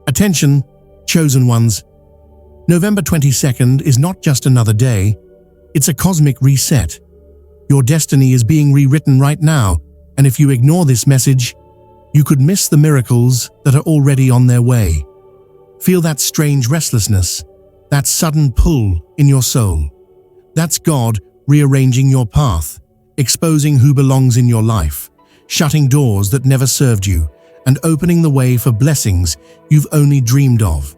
Attention, chosen ones. November 22nd is not just another day, it's a cosmic reset. Your destiny is being rewritten right now, and if you ignore this message, you could miss the miracles that are already on their way. Feel that strange restlessness, that sudden pull in your soul. That's God rearranging your path, exposing who belongs in your life, shutting doors that never served you, and opening the way for blessings you've only dreamed of.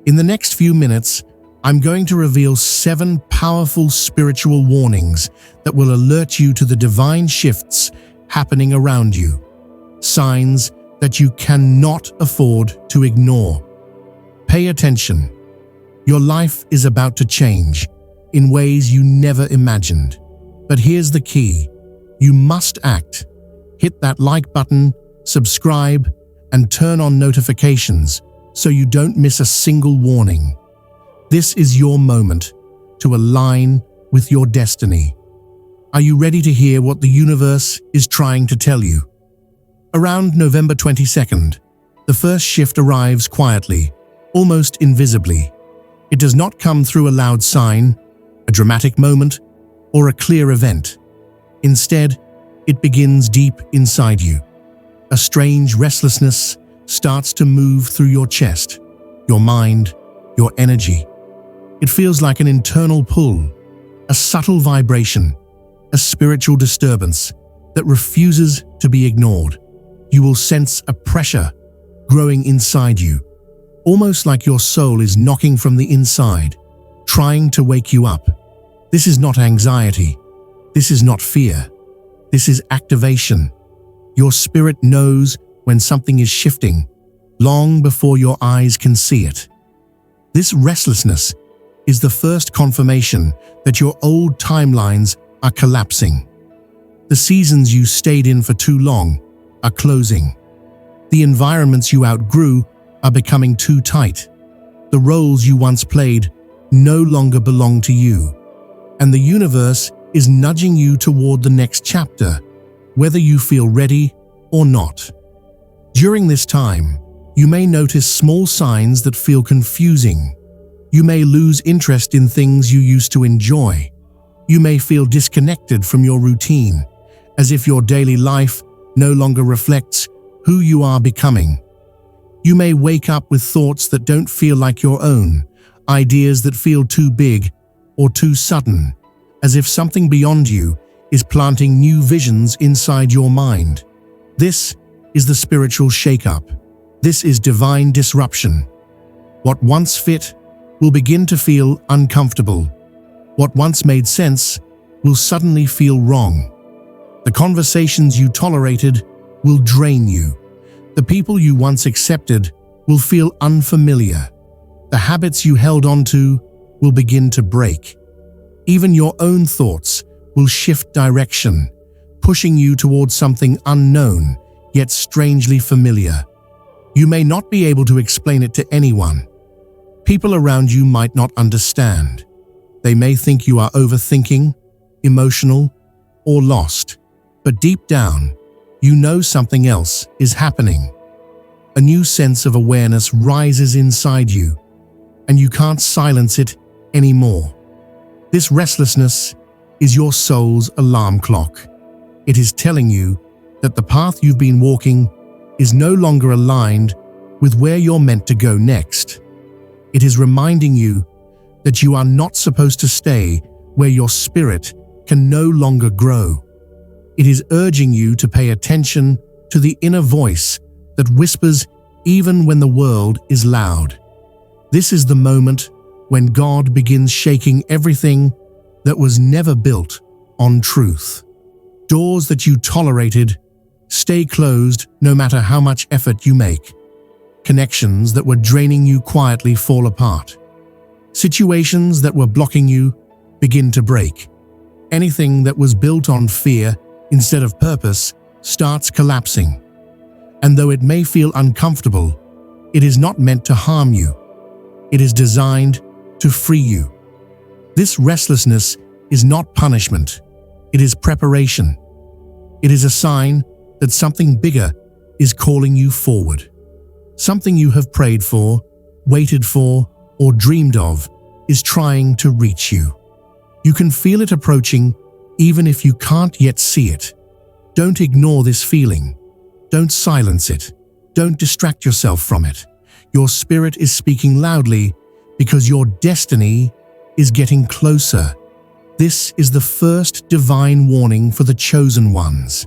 In the next few minutes, I'm going to reveal 7 powerful spiritual warnings that will alert you to the divine shifts happening around you. Signs that you cannot afford to ignore. Pay attention. Your life is about to change in ways you never imagined. But here's the key. You must act. Hit that like button, subscribe, and turn on notifications so you don't miss a single warning. This is your moment to align with your destiny. Are you ready to hear what the universe is trying to tell you? Around November 22nd, the first shift arrives quietly, almost invisibly. It does not come through a loud sign, a dramatic moment, or a clear event. Instead, it begins deep inside you. A strange restlessness starts to move through your chest, your mind, your energy. It feels like an internal pull, a subtle vibration, a spiritual disturbance that refuses to be ignored. You will sense a pressure growing inside you, almost like your soul is knocking from the inside, trying to wake you up. This is not anxiety. This is not fear. This is activation. Your spirit knows when something is shifting, long before your eyes can see it. This restlessness is the first confirmation that your old timelines are collapsing. The seasons you stayed in for too long are closing. The environments you outgrew are becoming too tight. The roles you once played no longer belong to you. And the universe is nudging you toward the next chapter, whether you feel ready or not. During this time, you may notice small signs that feel confusing. You may lose interest in things you used to enjoy. You may feel disconnected from your routine, as if your daily life no longer reflects who you are becoming. You may wake up with thoughts that don't feel like your own, ideas that feel too big or too sudden, as if something beyond you is planting new visions inside your mind. This is the spiritual shake-up. This is divine disruption. What once fit will begin to feel uncomfortable. What once made sense will suddenly feel wrong. The conversations you tolerated will drain you. The people you once accepted will feel unfamiliar. The habits you held onto will begin to break. Even your own thoughts will shift direction, pushing you towards something unknown, yet strangely familiar. You may not be able to explain it to anyone. People around you might not understand. They may think you are overthinking, emotional, or lost. But deep down, you know something else is happening. A new sense of awareness rises inside you, and you can't silence it anymore. This restlessness is your soul's alarm clock. It is telling you that the path you've been walking is no longer aligned with where you're meant to go next. It is reminding you that you are not supposed to stay where your spirit can no longer grow. It is urging you to pay attention to the inner voice that whispers even when the world is loud. This is the moment when God begins shaking everything that was never built on truth. Doors that you tolerated stay closed no matter how much effort you make. Connections that were draining you quietly fall apart. Situations that were blocking you begin to break. Anything that was built on fear instead of purpose starts collapsing. And though it may feel uncomfortable, it is not meant to harm you. It is designed to free you. This restlessness is not punishment. It is preparation. It is a sign that something bigger is calling you forward. Something you have prayed for, waited for, or dreamed of is trying to reach you. You can feel it approaching even if you can't yet see it. Don't ignore this feeling. Don't silence it. Don't distract yourself from it. Your spirit is speaking loudly because your destiny is getting closer. This is the first divine warning for the chosen ones.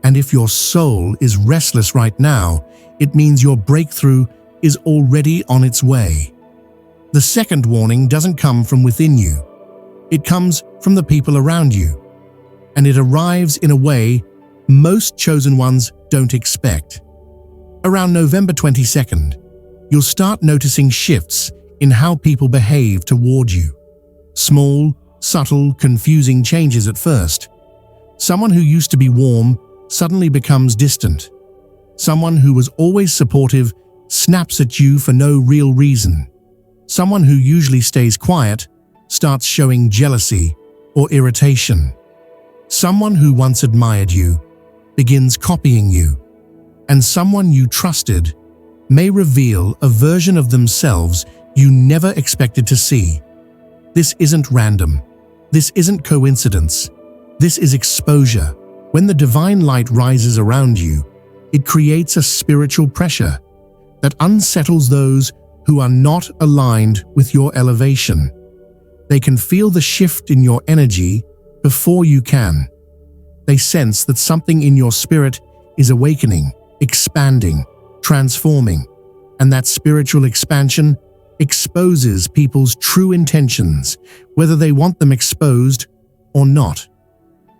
And if your soul is restless right now, it means your breakthrough is already on its way. The second warning doesn't come from within you. It comes from the people around you. And it arrives in a way most chosen ones don't expect. Around November 22nd, you'll start noticing shifts in how people behave toward you. Small, subtle, confusing changes at first. Someone who used to be warm suddenly becomes distant. Someone who was always supportive snaps at you for no real reason. Someone who usually stays quiet starts showing jealousy or irritation. Someone who once admired you begins copying you. And someone you trusted may reveal a version of themselves you never expected to see. This isn't random. This isn't coincidence. This is exposure. When the divine light rises around you, it creates a spiritual pressure that unsettles those who are not aligned with your elevation. They can feel the shift in your energy before you can. They sense that something in your spirit is awakening, expanding, transforming, and that spiritual expansion exposes people's true intentions, whether they want them exposed or not.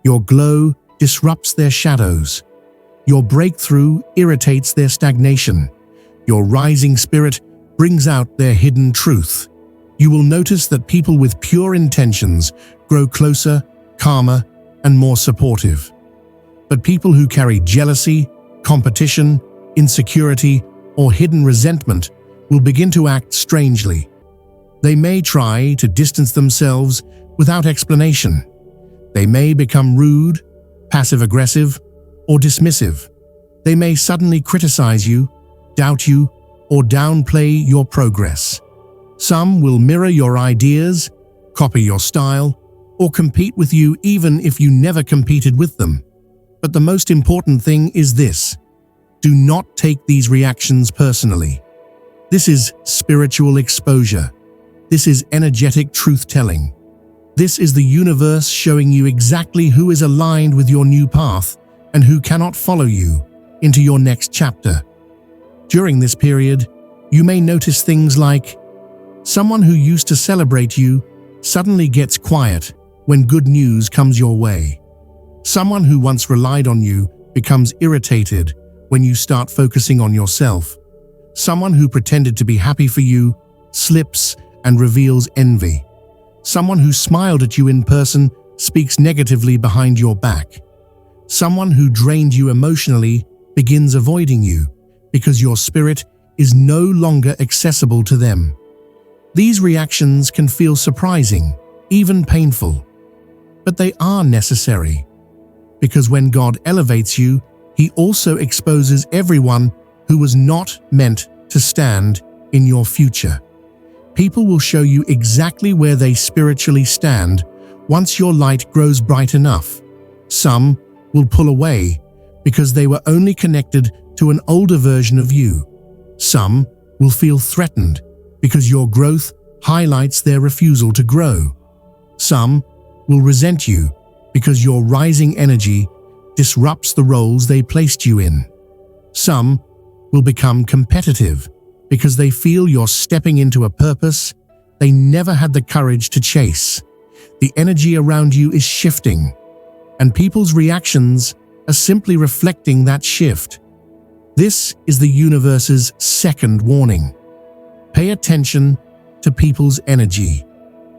Your glow disrupts their shadows. Your breakthrough irritates their stagnation. Your rising spirit brings out their hidden truth. You will notice that people with pure intentions grow closer, calmer, and more supportive. But people who carry jealousy, competition, insecurity, or hidden resentment will begin to act strangely. They may try to distance themselves without explanation. They may become rude, passive-aggressive, or dismissive. They may suddenly criticize you, doubt you, or downplay your progress. Some will mirror your ideas, copy your style, or compete with you even if you never competed with them. But the most important thing is this: do not take these reactions personally. This is spiritual exposure. This is energetic truth-telling. This is the universe showing you exactly who is aligned with your new path and who cannot follow you into your next chapter. During this period, you may notice things like someone who used to celebrate you suddenly gets quiet when good news comes your way. Someone who once relied on you becomes irritated when you start focusing on yourself. Someone who pretended to be happy for you slips and reveals envy. Someone who smiled at you in person speaks negatively behind your back. Someone who drained you emotionally begins avoiding you because your spirit is no longer accessible to them. These reactions can feel surprising, even painful, but they are necessary, because when God elevates you, He also exposes everyone who was not meant to stand in your future. People will show you exactly where they spiritually stand once your light grows bright enough. Some will pull away because they were only connected to an older version of you. Some will feel threatened because your growth highlights their refusal to grow. Some will resent you because your rising energy disrupts the roles they placed you in. Some will become competitive because they feel you're stepping into a purpose they never had the courage to chase. The energy around you is shifting, and people's reactions are simply reflecting that shift. This is the universe's second warning. Pay attention to people's energy,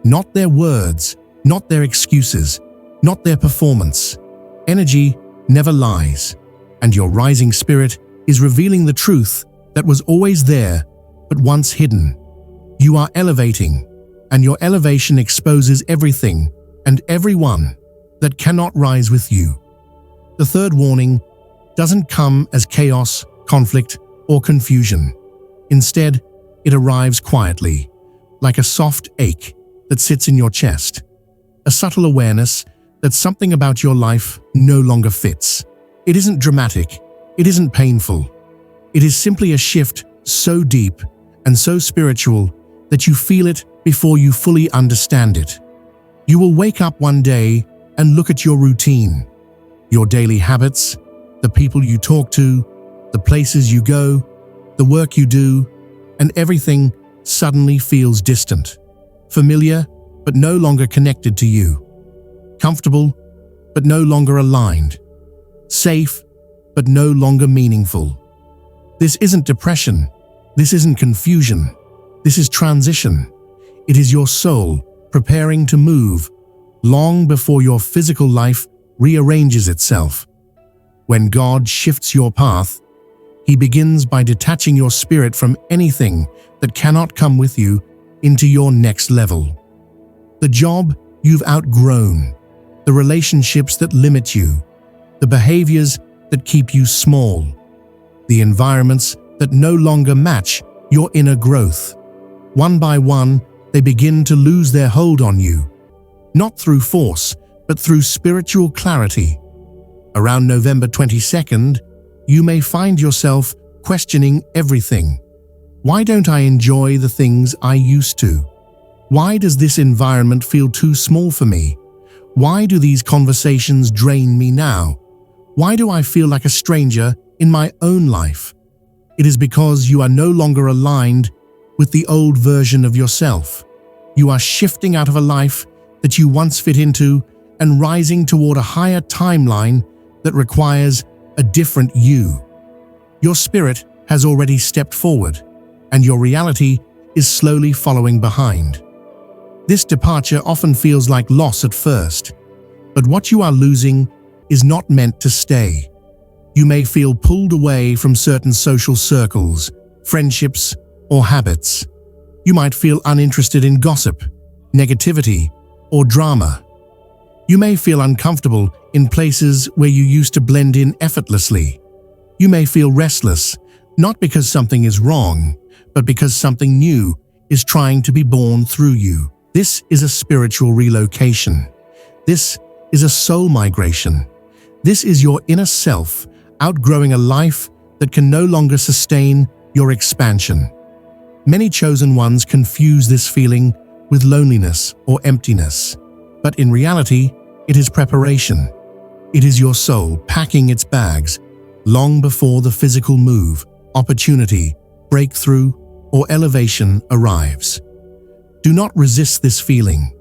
not their words, not their excuses, not their performance. Energy never lies, and your rising spirit is revealing the truth that was always there, but once hidden. You are elevating, and your elevation exposes everything and everyone that cannot rise with you. The third warning doesn't come as chaos, conflict, or confusion. Instead, it arrives quietly, like a soft ache that sits in your chest, a subtle awareness that something about your life no longer fits. It isn't dramatic, it isn't painful. It is simply a shift so deep and so spiritual that you feel it before you fully understand it. You will wake up one day and look at your routine, your daily habits, the people you talk to, the places you go, the work you do, and everything suddenly feels distant, familiar but no longer connected to you, comfortable but no longer aligned, safe but no longer meaningful. This isn't depression, this isn't confusion, this is transition. It is your soul preparing to move long before your physical life rearranges itself. When God shifts your path, He begins by detaching your spirit from anything that cannot come with you into your next level. The job you've outgrown, the relationships that limit you, the behaviors that keep you small, the environments that no longer match your inner growth. One by one, they begin to lose their hold on you, not through force, but through spiritual clarity. Around November 22nd, you may find yourself questioning everything. Why don't I enjoy the things I used to? Why does this environment feel too small for me? Why do these conversations drain me now? Why do I feel like a stranger in my own life? It is because you are no longer aligned with the old version of yourself. You are shifting out of a life that you once fit into and rising toward a higher timeline that requires a different you. Your spirit has already stepped forward, and your reality is slowly following behind. This departure often feels like loss at first, but what you are losing is not meant to stay. You may feel pulled away from certain social circles, friendships, or habits. You might feel uninterested in gossip, negativity, or drama. You may feel uncomfortable in places where you used to blend in effortlessly. You may feel restless, not because something is wrong, but because something new is trying to be born through you. This is a spiritual relocation. This is a soul migration. This is your inner self outgrowing a life that can no longer sustain your expansion. Many chosen ones confuse this feeling with loneliness or emptiness, but in reality, it is preparation. It is your soul packing its bags long before the physical move, opportunity, breakthrough, or elevation arrives. Do not resist this feeling.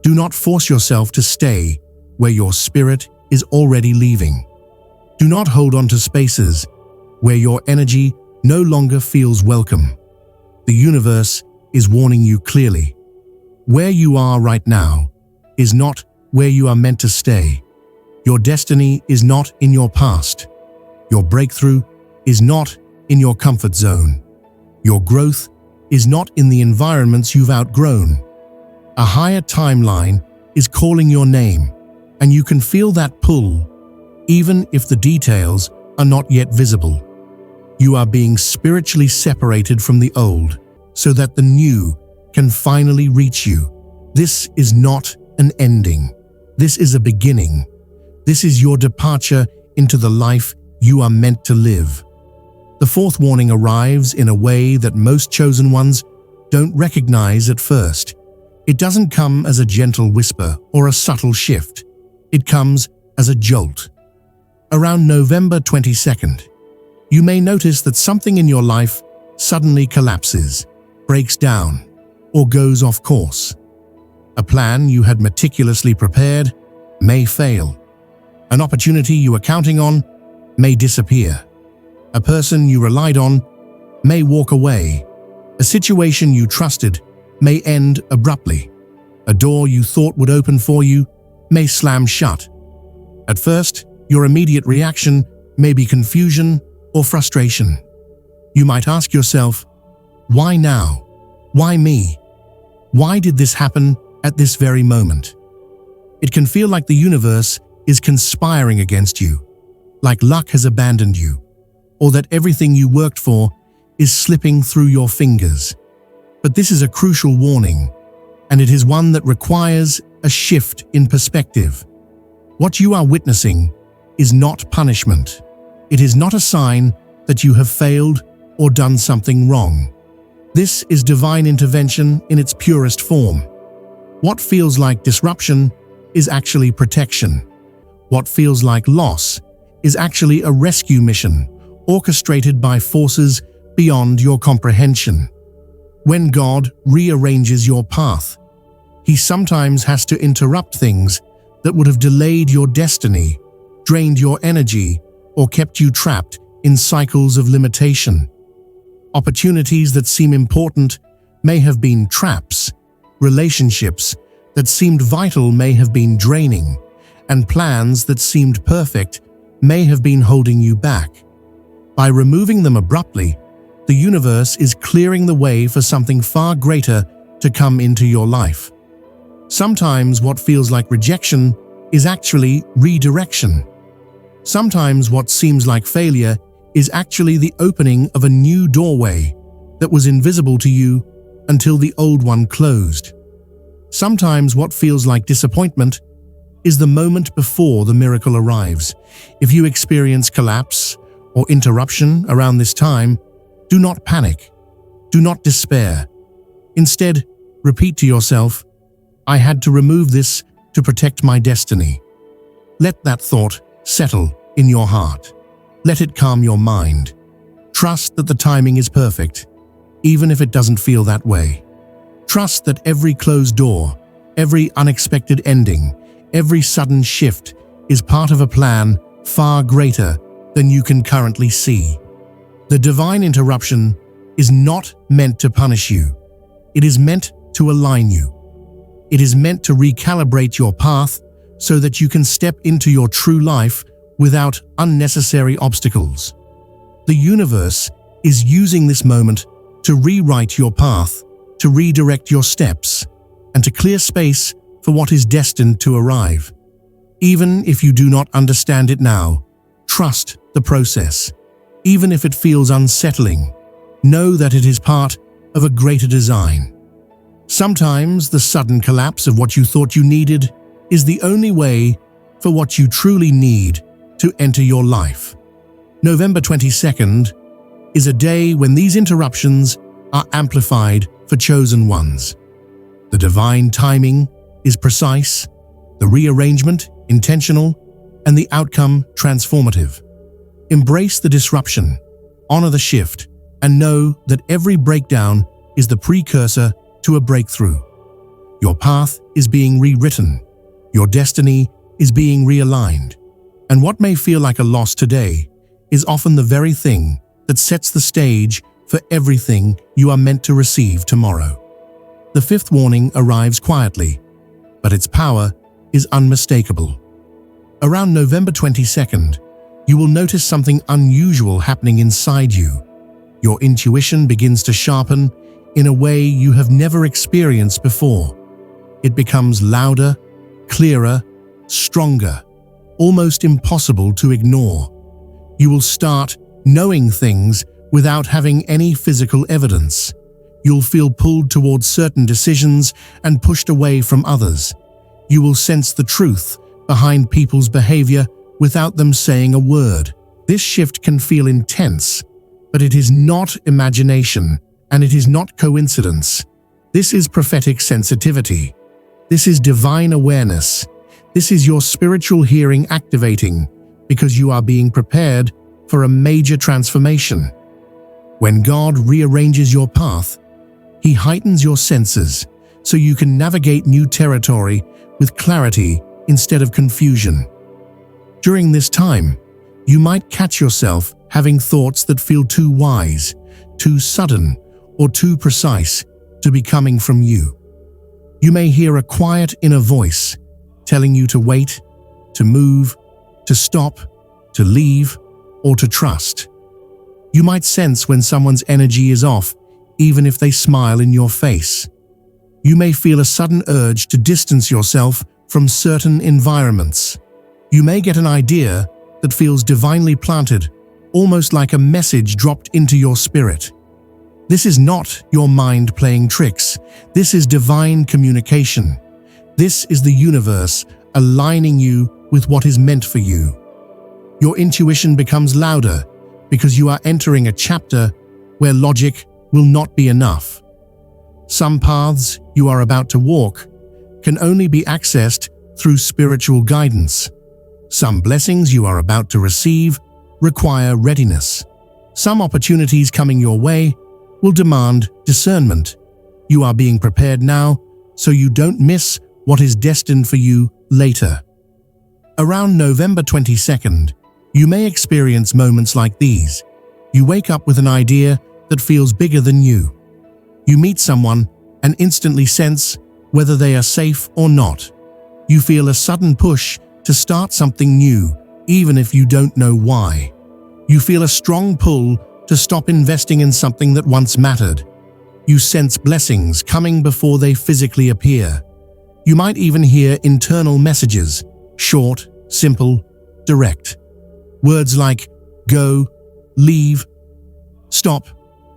Do not force yourself to stay where your spirit is already leaving. Do not hold on to spaces where your energy no longer feels welcome. The universe is warning you clearly. Where you are right now is not where you are meant to stay. Your destiny is not in your past. Your breakthrough is not in your comfort zone. Your growth is not in the environments you've outgrown. A higher timeline is calling your name, and you can feel that pull, even if the details are not yet visible. You are being spiritually separated from the old, so that the new can finally reach you. This is not an ending. This is a beginning. This is your departure into the life you are meant to live. The fourth warning arrives in a way that most chosen ones don't recognize at first. It doesn't come as a gentle whisper or a subtle shift. It comes as a jolt. Around November 22nd, you may notice that something in your life suddenly collapses, breaks down, or goes off course. A plan you had meticulously prepared may fail. An opportunity you were counting on may disappear. A person you relied on may walk away. A situation you trusted may end abruptly. A door you thought would open for you may slam shut. At first, your immediate reaction may be confusion or frustration. You might ask yourself, why now? Why me? Why did this happen at this very moment? It can feel like the universe is conspiring against you, like luck has abandoned you, or that everything you worked for is slipping through your fingers. But this is a crucial warning, and it is one that requires a shift in perspective. What you are witnessing is not punishment. It is not a sign that you have failed or done something wrong. This is divine intervention in its purest form. What feels like disruption is actually protection. What feels like loss is actually a rescue mission orchestrated by forces beyond your comprehension. When God rearranges your path, He sometimes has to interrupt things that would have delayed your destiny, drained your energy, or kept you trapped in cycles of limitation. Opportunities that seem important may have been traps, relationships that seemed vital may have been draining, and plans that seemed perfect may have been holding you back. By removing them abruptly, the universe is clearing the way for something far greater to come into your life. Sometimes what feels like rejection is actually redirection. Sometimes what seems like failure is actually the opening of a new doorway that was invisible to you until the old one closed. Sometimes what feels like disappointment is the moment before the miracle arrives. If you experience collapse or interruption around this time, do not panic. Do not despair. Instead, repeat to yourself, "I had to remove this to protect my destiny." Let that thought settle in your heart. Let it calm your mind. Trust that the timing is perfect, even if it doesn't feel that way. Trust that every closed door, every unexpected ending, every sudden shift is part of a plan far greater than you can currently see. The divine interruption is not meant to punish you. It is meant to align you. It is meant to recalibrate your path so that you can step into your true life without unnecessary obstacles. The universe is using this moment to rewrite your path, to redirect your steps, and to clear space for what is destined to arrive. Even if you do not understand it now, trust the process. Even if it feels unsettling, know that it is part of a greater design. Sometimes the sudden collapse of what you thought you needed is the only way for what you truly need to enter your life. November 22nd is a day when these interruptions are amplified for chosen ones. The divine timing is precise, the rearrangement intentional, and the outcome transformative. Embrace the disruption, honor the shift, and know that every breakdown is the precursor to a breakthrough. Your path is being rewritten. Your destiny is being realigned. And what may feel like a loss today is often the very thing that sets the stage for everything you are meant to receive tomorrow. The fifth warning arrives quietly, but its power is unmistakable. Around November 22nd, you will notice something unusual happening inside you. Your intuition begins to sharpen in a way you have never experienced before. It becomes louder, clearer, stronger, almost impossible to ignore. You will start knowing things without having any physical evidence. You'll feel pulled towards certain decisions and pushed away from others. You will sense the truth behind people's behavior without them saying a word. This shift can feel intense, but it is not imagination, and it is not coincidence. This is prophetic sensitivity. This is divine awareness. This is your spiritual hearing activating because you are being prepared for a major transformation. When God rearranges your path, He heightens your senses so you can navigate new territory with clarity instead of confusion. During this time, you might catch yourself having thoughts that feel too wise, too sudden, or too precise to be coming from you. You may hear a quiet inner voice telling you to wait, to move, to stop, to leave, or to trust. You might sense when someone's energy is off, even if they smile in your face. You may feel a sudden urge to distance yourself from certain environments. You may get an idea that feels divinely planted, almost like a message dropped into your spirit. This is not your mind playing tricks. This is divine communication. This is the universe aligning you with what is meant for you. Your intuition becomes louder because you are entering a chapter where logic will not be enough. Some paths you are about to walk can only be accessed through spiritual guidance. Some blessings you are about to receive require readiness. Some opportunities coming your way will demand discernment. You are being prepared now so you don't miss what is destined for you later. Around November 22nd, you may experience moments like these. You wake up with an idea that feels bigger than you. You meet someone and instantly sense whether they are safe or not. You feel a sudden push to start something new, even if you don't know why. You feel a strong pull to stop investing in something that once mattered. You sense blessings coming before they physically appear. You might even hear internal messages, short, simple, direct. Words like go, leave, stop,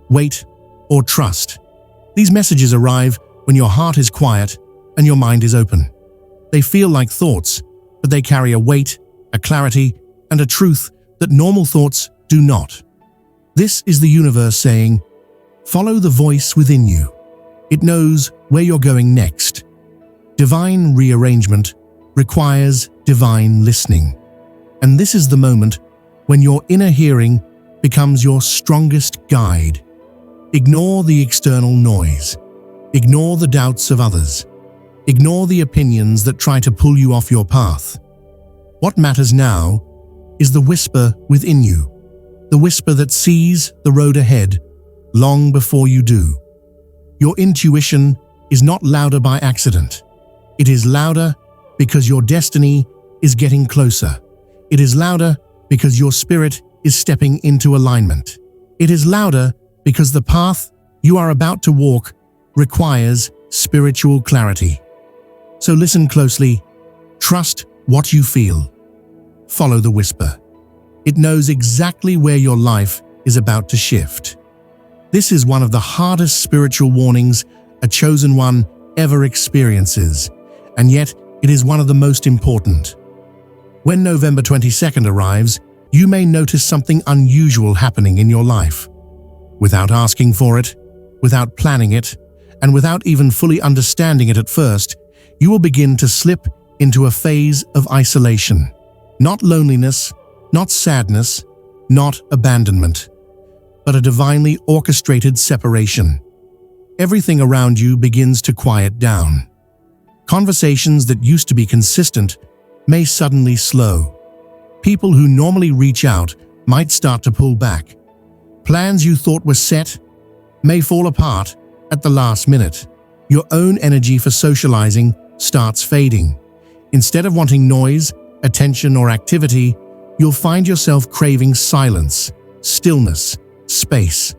wait, or trust. These messages arrive when your heart is quiet and your mind is open. They feel like thoughts, but they carry a weight, a clarity, and a truth that normal thoughts do not. This is the universe saying, follow the voice within you. It knows where you're going next. Divine rearrangement requires divine listening. And this is the moment when your inner hearing becomes your strongest guide. Ignore the external noise. Ignore the doubts of others. Ignore the opinions that try to pull you off your path. What matters now is the whisper within you, the whisper that sees the road ahead long before you do. Your intuition is not louder by accident. It is louder because your destiny is getting closer. It is louder because your spirit is stepping into alignment. It is louder because the path you are about to walk requires spiritual clarity. So listen closely, trust what you feel. Follow the whisper. It knows exactly where your life is about to shift. This is one of the hardest spiritual warnings a chosen one ever experiences, and yet it is one of the most important. When November 22nd arrives, you may notice something unusual happening in your life. Without asking for it, without planning it, and without even fully understanding it at first, you will begin to slip into a phase of isolation. Not loneliness, not sadness, not abandonment, but a divinely orchestrated separation. Everything around you begins to quiet down. Conversations that used to be consistent may suddenly slow. People who normally reach out might start to pull back. Plans you thought were set may fall apart at the last minute. Your own energy for socializing starts fading. Instead of wanting noise, attention, or activity, you'll find yourself craving silence, stillness, space,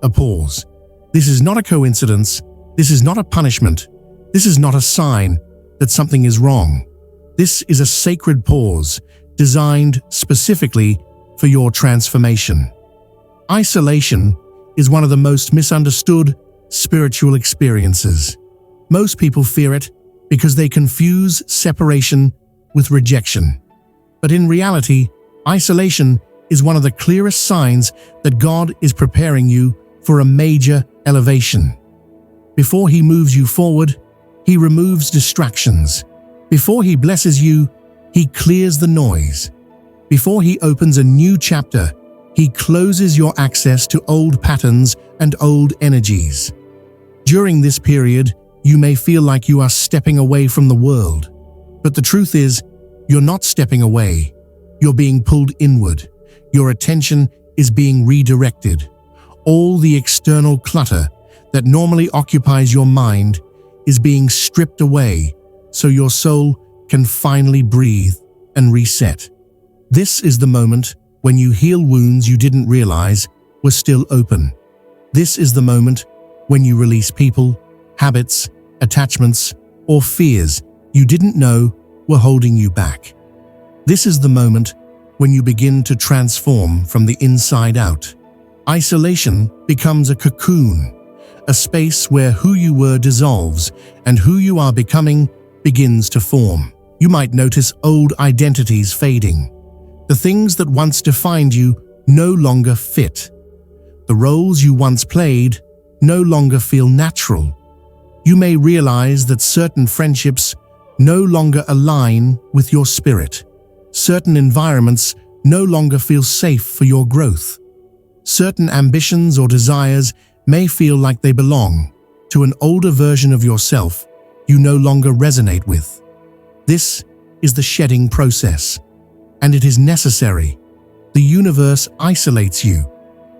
a pause. This is not a coincidence. This is not a punishment. This is not a sign that something is wrong. This is a sacred pause designed specifically for your transformation. Isolation is one of the most misunderstood spiritual experiences. Most people fear it because they confuse separation with rejection. But in reality, isolation is one of the clearest signs that God is preparing you for a major elevation. Before He moves you forward, He removes distractions. Before He blesses you, He clears the noise. Before He opens a new chapter, He closes your access to old patterns and old energies. During this period, you may feel like you are stepping away from the world. But the truth is, you're not stepping away. You're being pulled inward. Your attention is being redirected. All the external clutter that normally occupies your mind is being stripped away so your soul can finally breathe and reset. This is the moment when you heal wounds you didn't realize were still open. This is the moment when you release people, habits, attachments, or fears you didn't know were holding you back. This is the moment when you begin to transform from the inside out. Isolation becomes a cocoon, a space where who you were dissolves and who you are becoming begins to form. You might notice old identities fading. The things that once defined you no longer fit. The roles you once played no longer feel natural. You may realize that certain friendships no longer align with your spirit. Certain environments no longer feel safe for your growth. Certain ambitions or desires may feel like they belong to an older version of yourself you no longer resonate with. This is the shedding process, and it is necessary. The universe isolates you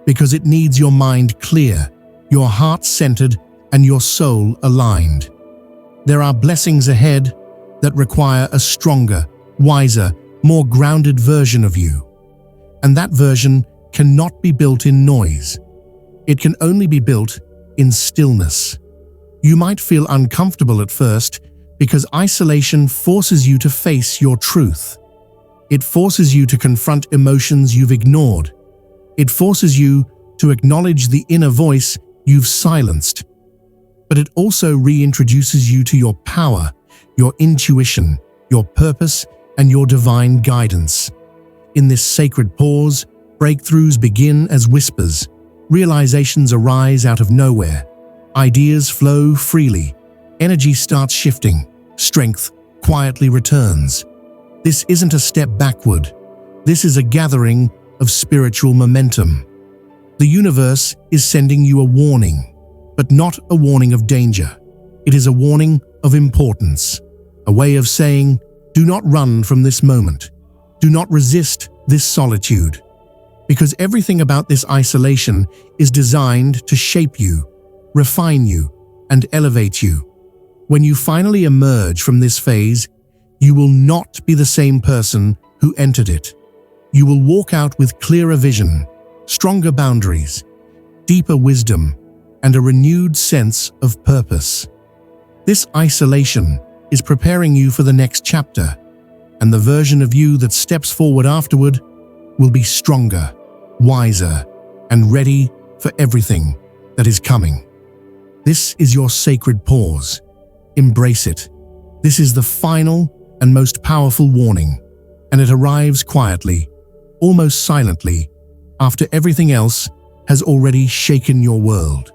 because it needs your mind clear, your heart centered, and your soul aligned. There are blessings ahead that require a stronger, wiser, more grounded version of you. And that version cannot be built in noise. It can only be built in stillness. You might feel uncomfortable at first because isolation forces you to face your truth. It forces you to confront emotions you've ignored. It forces you to acknowledge the inner voice you've silenced. But it also reintroduces you to your power, your intuition, your purpose, and your divine guidance. In this sacred pause, breakthroughs begin as whispers. Realizations arise out of nowhere. Ideas flow freely. Energy starts shifting. Strength quietly returns. This isn't a step backward. This is a gathering of spiritual momentum. The universe is sending you a warning, but not a warning of danger. It is a warning of importance, a way of saying, do not run from this moment. Do not resist this solitude. Because everything about this isolation is designed to shape you, refine you, and elevate you. When you finally emerge from this phase, you will not be the same person who entered it. You will walk out with clearer vision, stronger boundaries, deeper wisdom, and a renewed sense of purpose. This isolation is preparing you for the next chapter, and the version of you that steps forward afterward will be stronger, wiser, and ready for everything that is coming. This is your sacred pause. Embrace it. This is the final and most powerful warning, and it arrives quietly, almost silently, after everything else has already shaken your world.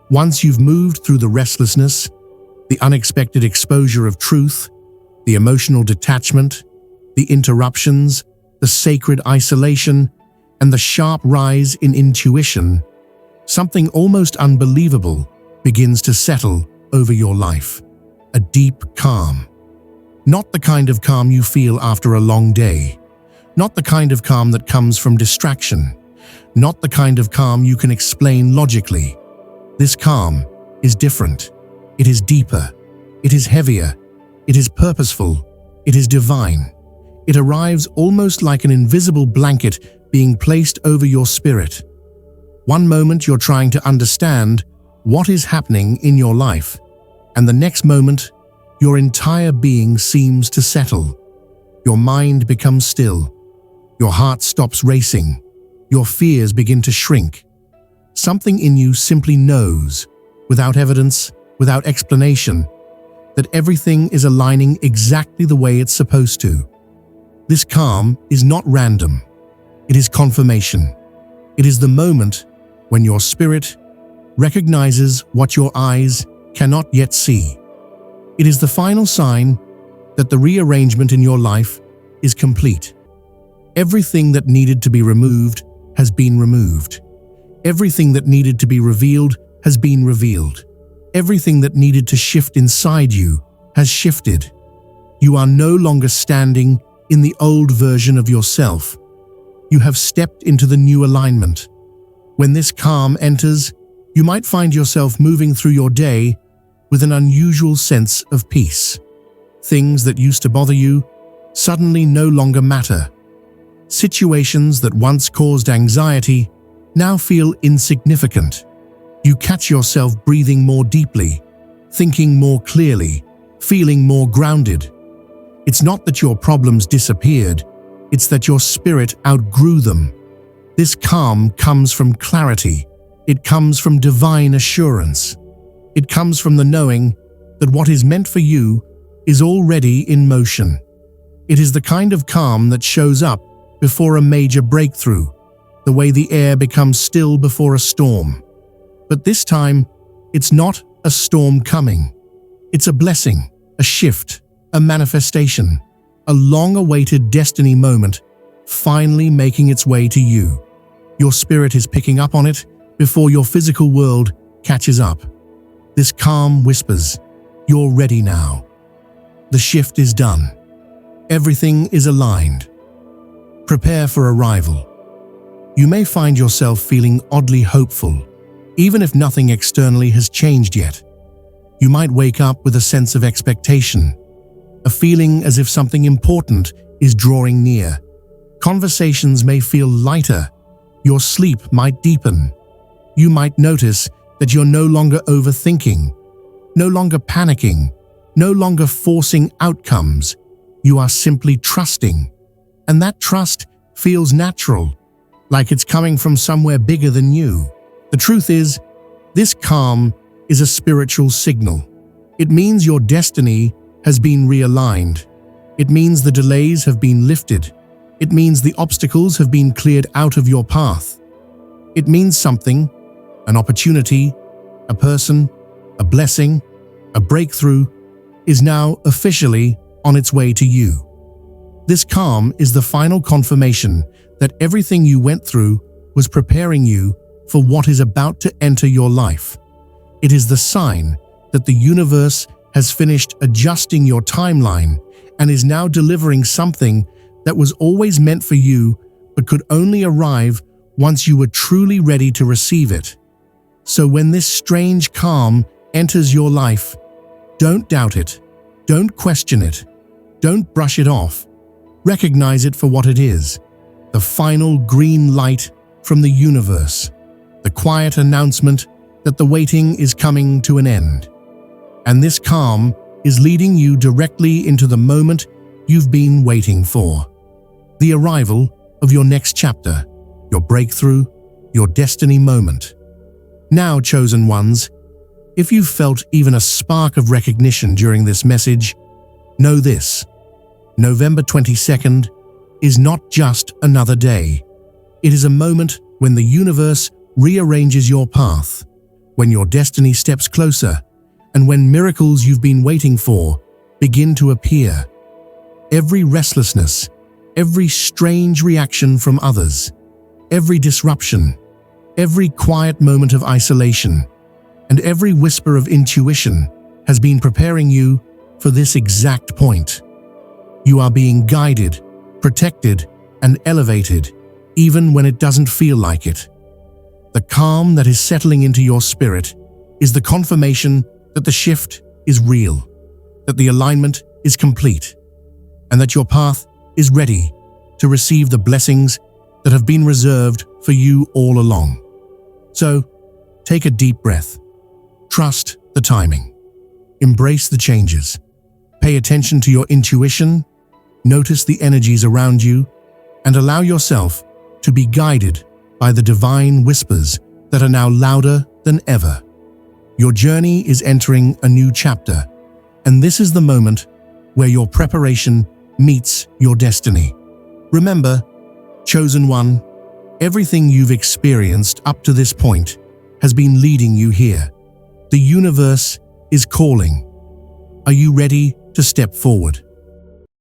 Once you've moved through the restlessness, the unexpected exposure of truth, the emotional detachment, the interruptions, the sacred isolation, and the sharp rise in intuition, something almost unbelievable begins to settle over your life. A deep calm. Not the kind of calm you feel after a long day. Not the kind of calm that comes from distraction. Not the kind of calm you can explain logically. This calm is different. It is deeper. It is heavier. It is purposeful. It is divine. It arrives almost like an invisible blanket being placed over your spirit. One moment you're trying to understand what is happening in your life, and the next moment, your entire being seems to settle. Your mind becomes still. Your heart stops racing. Your fears begin to shrink. Something in you simply knows, without evidence, without explanation, that everything is aligning exactly the way it's supposed to. This calm is not random. It is confirmation. It is the moment when your spirit recognizes what your eyes cannot yet see. It is the final sign that the rearrangement in your life is complete. Everything that needed to be removed has been removed. Everything that needed to be revealed has been revealed. Everything that needed to shift inside you has shifted. You are no longer standing in the old version of yourself. You have stepped into the new alignment. When this calm enters, you might find yourself moving through your day with an unusual sense of peace. Things that used to bother you suddenly no longer matter. Situations that once caused anxiety now feel insignificant. You catch yourself breathing more deeply, thinking more clearly, feeling more grounded. It's not that your problems disappeared, it's that your spirit outgrew them. This calm comes from clarity. It comes from divine assurance. It comes from the knowing that what is meant for you is already in motion. It is the kind of calm that shows up before a major breakthrough, the way the air becomes still before a storm. But this time, it's not a storm coming. It's a blessing, a shift, a manifestation, a long-awaited destiny moment finally making its way to you. Your spirit is picking up on it before your physical world catches up. This calm whispers, "You're ready now." The shift is done. Everything is aligned. Prepare for arrival. You may find yourself feeling oddly hopeful, even if nothing externally has changed yet. You might wake up with a sense of expectation, a feeling as if something important is drawing near. Conversations may feel lighter. Your sleep might deepen. You might notice that you're no longer overthinking, no longer panicking, no longer forcing outcomes. You are simply trusting. And that trust feels natural, like it's coming from somewhere bigger than you. The truth is, this calm is a spiritual signal. It means your destiny has been realigned. It means the delays have been lifted. It means the obstacles have been cleared out of your path. It means something, an opportunity, a person, a blessing, a breakthrough is now officially on its way to you. This calm is the final confirmation that everything you went through was preparing you for what is about to enter your life. It is the sign that the universe has finished adjusting your timeline and is now delivering something that was always meant for you but could only arrive once you were truly ready to receive it. So when this strange calm enters your life, don't doubt it, don't question it, don't brush it off. Recognize it for what it is, the final green light from the universe, the quiet announcement that the waiting is coming to an end. And this calm is leading you directly into the moment you've been waiting for. The arrival of your next chapter, your breakthrough, your destiny moment. Now, chosen ones, if you've felt even a spark of recognition during this message, know this: November 22nd is not just another day. It is a moment when the universe rearranges your path, when your destiny steps closer, and when miracles you've been waiting for begin to appear. Every restlessness, every strange reaction from others, every disruption, every quiet moment of isolation, and every whisper of intuition has been preparing you for this exact point. You are being guided, protected, and elevated, even when it doesn't feel like it. The calm that is settling into your spirit is the confirmation that the shift is real, that the alignment is complete, and that your path is ready to receive the blessings that have been reserved for you all along. So, take a deep breath. Trust the timing. Embrace the changes. Pay attention to your intuition, notice the energies around you, and allow yourself to be guided by the divine whispers that are now louder than ever. Your journey is entering a new chapter, and this is the moment where your preparation meets your destiny. Remember, chosen one, everything you've experienced up to this point has been leading you here. The universe is calling. Are you ready to step forward?